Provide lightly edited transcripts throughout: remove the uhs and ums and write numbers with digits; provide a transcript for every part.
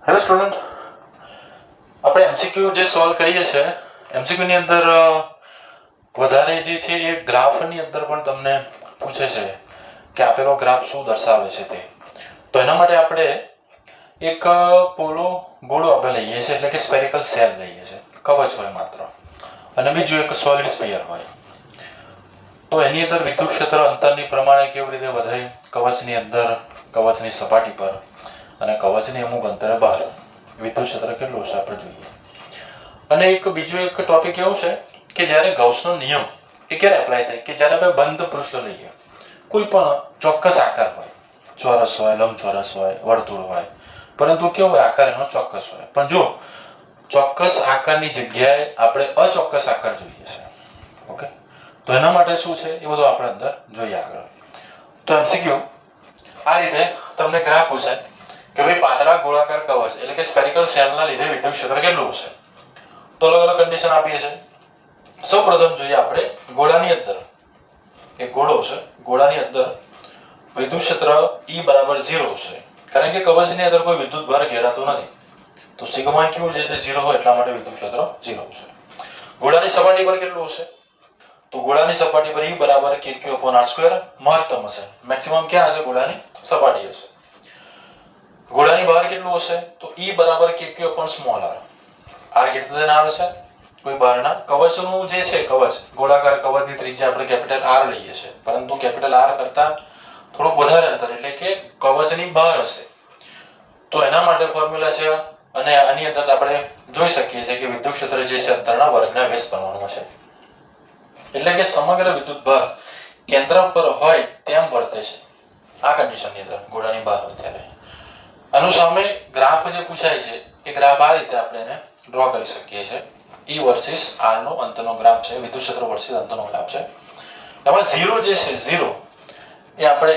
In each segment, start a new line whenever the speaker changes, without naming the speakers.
Hello student, આપણે MCQ જે solve કરીએ છીએ એમસીક્યુ ની અંદર વધારે જે છે એ ગ્રાફની અંદર પણ તમને પૂછે છે કે આપેલો ગ્રાફ શું દર્શાવે છે તે. તો એના માટે આપણે એક પોલો ગોળો આપણે લઈએ છીએ, એટલે કે સ્ફેરિકલ સેલ લઈએ છીએ, કવચ હોય માત્ર, અને બીજું એક સોલિડ સ્ફિયર હોય. તો એની અંદર વિદ્યુત ક્ષેત્ર અંતરની પ્રમાણે કેવી રીતે વધે, કવચની અંદર, કવચની સપાટી પર અને કવચની અમુક અંતરે બહાર વિદ્યુત ક્ષેત્ર કેટલું હશે આપણે જોઈએ. અને એક બીજો એક ટોપિક એવો છે કે જ્યારે ગૌસનો નિયમ એ ક્યારે એપ્લાય થાય, કે જ્યારે આપણે બંધ પૃષ્ઠ લઈએ, કોઈ પણ ચોક્કસ આકાર હોય, ચોરસ હોય, લંબચોરસ હોય, વર્તુળ હોય, પરંતુ કેવો હોય, આકાર એનો ચોક્કસ હોય, પણ જો ચોક્કસ આકારની જગ્યાએ આપણે અચોક્કસ આકાર જોઈએ છે, ઓકે, તો એના માટે શું છે એ બધું આપણે અંદર જોઈએ આગળ. તો એમસીક્યુ આ રીતે તમને ગ્રાફ પૂછાય કે ભાઈ પાતળા ગોળાકાર કવચ એટલે કે સ્ફેરિકલ સેલના લીધે વિદ્યુત ક્ષેત્ર કેટલું હશે. તો અલગ અલગ કન્ડિશન આપીએ છે. સૌપ્રથમ જોઈએ આપણે ગોળાની અંદર, એક ગોળો છે, ગોળાની અંદર વિદ્યુત ક્ષેત્ર E બરાબર 0 છે, કારણ કે કવચની અંદર કોઈ વિદ્યુત ભાર ઘેરાતો નથી, તો સિગ્મા ક્યુ જે તે 0 હોય એટલા માટે વિદ્યુત ક્ષેત્ર 0 છે. ગોળાની સપાટી પર કેટલું હશે, તો ગોળાની સપાટી પર E બરાબર kq/r² મહત્તમ હશે, મેક્સિમમ ક્યાં હશે, ગોળાની સપાટી હશે. ગોળાની બહાર કેટલું હશે, તો E બરાબર kq/r, r કેટલું દેન આવે છે, કોઈ બહારના કવચનું જે છે, કવચ ગોળાકાર કવચની ત્રિજ્યા આપણે કેપિટલ R લઈએ છે, પરંતુ કેપિટલ R કરતા થોડુંક વધારે અંતર એટલે કે કવચની બહાર હશે. તો એના માટે ફોર્મ્યુલા છે, અને આની અંદર આપણે જોઈ શકીએ છીએ કે વિદ્યુત ક્ષેત્ર જે છે અંતરના વર્ગના વ્યસ્ત પ્રમાણમાં છે, એટલે કે સમગ્ર વિદ્યુત ભાર કેન્દ્ર પર હોય તેમ વર્તે છે આ કન્ડિશનની અંદર, ગોળાની બહાર હોય ત્યારે. આનું સામે ગ્રાફ જે પૂછાય છે એ ગ્રાફ આ રીતે આપણે એને ડ્રો કરી શકીએ છીએ. E વર્સિસ R નો અંતનો ગ્રાફ છે, વિદ્યુત ક્ષેત્ર વર્સિસ અંતનો ગ્રાફ છે. એમાં 0 જે છે, 0 એ આપણે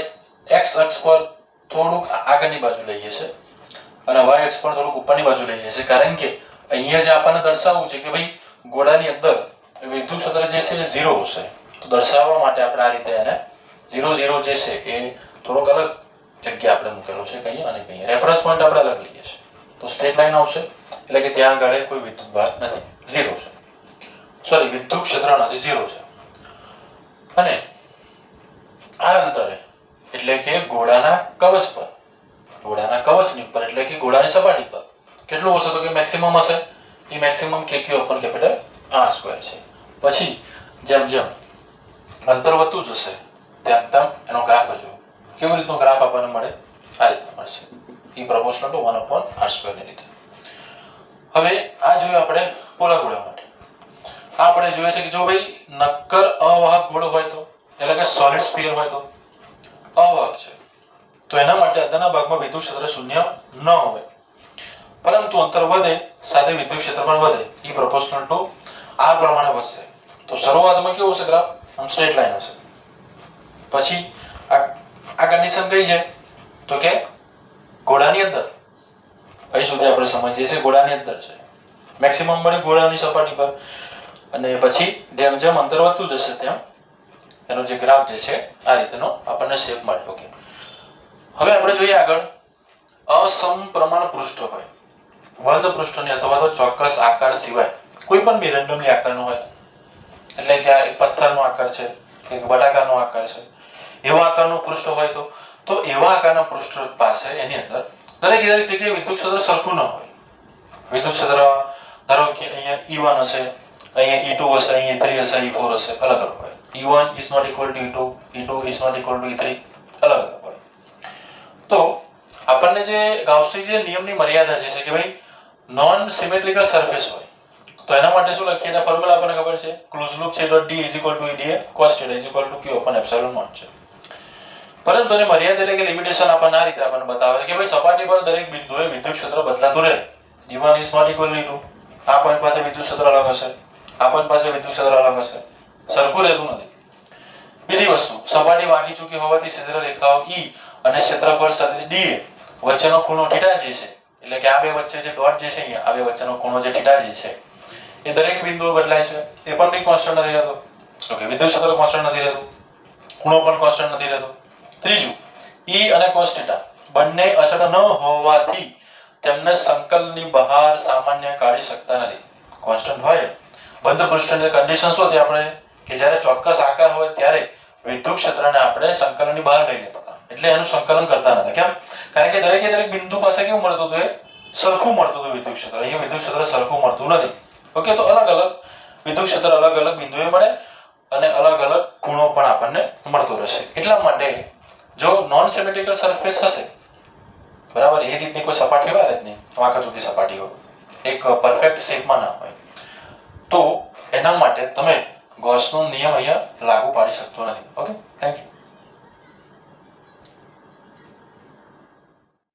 x અક્ષ પર થોડુંક આગળની બાજુ લઈએ છીએ અને y અક્ષ પર થોડુંક ઉપરની બાજુ લઈએ છીએ, કારણ કે અહીંયા જે આપણને દર્શાવવું છે કે ભાઈ ગોળાની અંદર વિદ્યુત ક્ષેત્ર જે છે એ 0 હશે, તો દર્શાવવા માટે આપણે આ રીતે એને 0 0 જે છે એ થોડોક અલગ જગ્યા આપણે મૂકેલો છે, કहीं અને કहीं રેફરન્સ પોઈન્ટ આપણે અલગ લઈએ છીએ, તો સ્ટ્રેટ લાઈન આવશે, એટલે કે ત્યાં આગળ કોઈ વિદ્યુત ભાર નથી, 0 છે, સોરી વિદ્યુત ક્ષેત્ર નથી, 0 છે. અને આ અંતરે એટલે કે ગોળાના કવચ પર, ગોળાના કવચની ઉપર એટલે કે ગોળાની સપાટી પર કેટલું હશે, તો કે મેક્સિમમ હશે, એ મેક્સિમમ kq/R² છે. પછી જેમ જેમ અંતર વધતું જશે તેમ તેમ એનો ગ્રાફ હજુ કેવી રીતનો ગ્રાફ આપણને મળે, આ રીતે મળશે, E proportional to 1/r² ની રીતે. હવે આ જોયું આપણે પોલા ગોળા માટે. આ આપણે જોઈએ છે કે જો ભાઈ નક્કર અવાહક ગોળો હોય તો, એટલે કે સોલિડ સ્ફિયર હોય તો, અવાહક છે, તો એના માટે અંદરના ભાગમાં વિદ્યુત ક્ષેત્ર શૂન્ય ન હોય, પરંતુ અંતર વધે સાથે વિદ્યુત ક્ષેત્ર પણ વધે, E proportional to આ પ્રમાણે વધશે. તો શરૂઆતમાં કેવું હશે ગ્રાફ, આમ સ્ટ્રેટ લાઈન હશે. પછી આ કન્ડિશન કઈ છે, તો કે ગોળાની અંદર, અહીં સુધી આપણે સમજીએ છીએ ગોળાની અંદર છે, મેક્સિમમ મળે ગોળાની સપાટી પર, અને પછી જેમ જેમ અંતર વધતું જશે તેમ એનો જે ગ્રાફ જે છે આ રીતનો આપણને શેપ મળે. ઓકે, હવે આપણે જોઈએ આગળ અસમપ્રમાણ પૃષ્ઠ હોય, બંધ પૃષ્ઠની અથવા તો ચોક્કસ આકાર સિવાય કોઈ પણ બી રેન્ડમલી આકારનો હોય, એટલે કે આ એક પથ્થરનો આકાર છે, એક બટાકાનો આકાર છે, એવા આકારનું પૃષ્ઠ હોય તો એવા આકારના પૃષ્ઠ પાસે એની અંદર દરેક જગ્યાએ વિદ્યુત ક્ષેત્ર સરખું ન હોય. વિદ્યુત ક્ષેત્ર ધારો કે અહીંયા E1 હશે, અહીંયા E2 હશે, અહીંયા E3 હશે, E4 હશે, અલગ અલગ હોય. E1 is not equal to E2, E2 is not equal to E3, અલગ અલગ હોય. તો આપણને જે ગાઉસની જે નિયમની મર્યાદા છે કે ભાઈ નોન સિમેટ્રિકલ સરફેસ હોય, તો એના માટે શું લખીએ, એના ફોર્મ્યુલા આપણને ખબર છે, ક્લોઝ લૂપ છે તો D = EDA cos θ = Q/ε0 છે. પરંતુ એની મર્યાદા એટલે કે લિમિટેશન આપણને આ રીતે આપણને બતાવે છે કે ભાઈ સપાટી પર દરેક બિંદુએ વિદ્યુત ક્ષેત્ર બદલાતું રહે. E1 is not equal to E2, આ પોઈન્ટ પાસે વિદ્યુત ક્ષેત્ર અલગ હશે, આ પોઈન્ટ પાસે વિદ્યુત ક્ષેત્ર અલગ હશે, સરખું રહેતું નથી. બીજી વસ્તુ, સપાટી વાંકી ચૂકી હોવાથી ક્ષેત્ર રેખાઓ E અને ક્ષેત્રફળ સદિશ dA વચ્ચેનો ખૂણો θ જે છે, એટલે કે આ બે વચ્ચે જે ડોટ જે છે અહીંયા, આ બે વચ્ચેનો ખૂણો જે θ જે છે એ દરેક બિંદુએ બદલાય છે, એ પણ કંઈ કોન્સ્ટન્ટ નથી રહેતો. ઓકે, વિદ્યુત ક્ષેત્ર કોન્સ્ટન્ટ નથી રહેતું, ખૂણો પણ કોન્સ્ટન્ટ નથી રહેતો. ત્રીજું, E અને cos θ બંને અચળ ન હોવાથી તેમને સંકલનની બહાર સામાન્ય કાઢી શકતા નથી. કોન્સ્ટન્ટ હોય બંધ પૃષ્ઠની કન્ડિશન શું હતી આપણે કે જ્યારે ચોક્કસ આકાર હોય ત્યારે વિદ્યુત ક્ષેત્રને આપણે સંકલનની બહાર લઈ લેતા હતા, એટલે એનું સંકલન કરતા નતા. કેમ? કારણ કે દરેક બિંદુ પાસે કેવું મળતું હતું? સરખું મળતું હતું વિદ્યુત ક્ષેત્ર. અહીંયા વિદ્યુત ક્ષેત્ર સરખું મળતું નથી. ઓકે, તો અલગ અલગ વિદ્યુત ક્ષેત્ર અલગ અલગ બિંદુએ મળે અને અલગ અલગ ખૂણો પણ આપણને મળતો રહેશે. એટલા માટે જો નોન સિમેટ્રિકલ સરફેસ હશે, બરાબર, એ રીતની કોઈ સપાટી હોય જ નહીં, વાંકાચૂકી સપાટી હોય, એક પરફેક્ટ શેપમાં ના હોય, તો એના માટે તમે ગૌસનો નિયમ અહીંયા લાગુ પાડી શકતો નથી. Okay, thank you.